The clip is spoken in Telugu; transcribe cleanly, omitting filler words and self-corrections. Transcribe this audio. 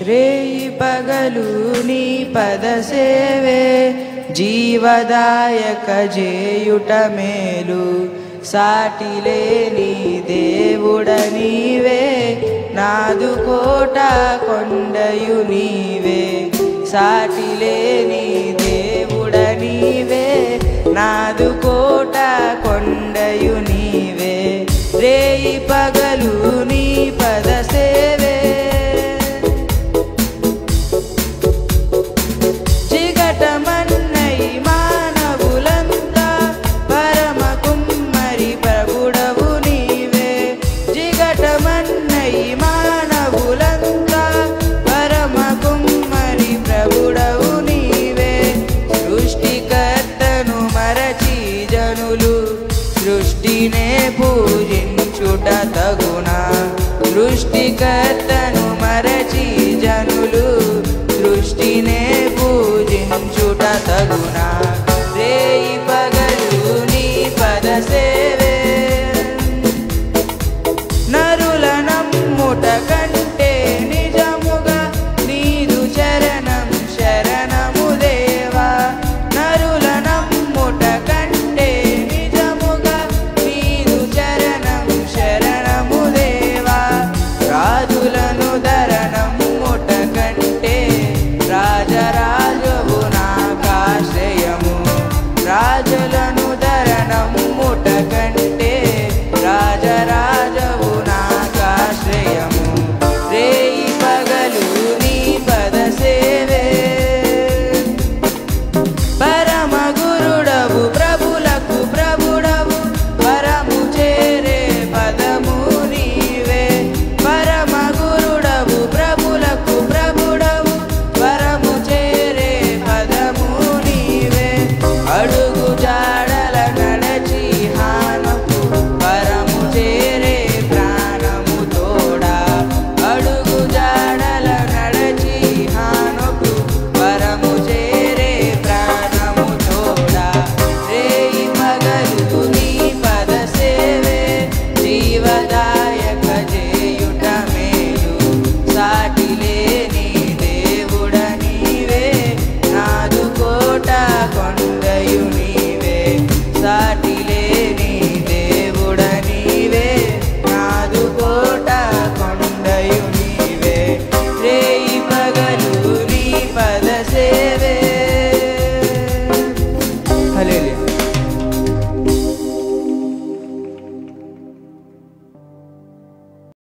రేయి పగలు నీ పద సేవే జీవదాయక జేయుట మేలు సాటిలేని దేవుడ నీవే నాదు కోట కొండయు నీవే సాటిలేని దేవుడ నీవే నాదు కోట కొండయు నీవే రేయి పగలు నీ పద సేవే జిగటమన్నై మానవులంతా పరమ కుమ్మరి ప్రభుడవు నీవే జిగటమన్నై మానవులంతా పరమ కుమ్మరి ప్రభుడవు నీవే సృష్టికర్తను మరచి జనులు సృష్టినే పూజించుట తగునా సృష్టికర్తను మరచి జనులు సృష్టినే పూజించుట తగునా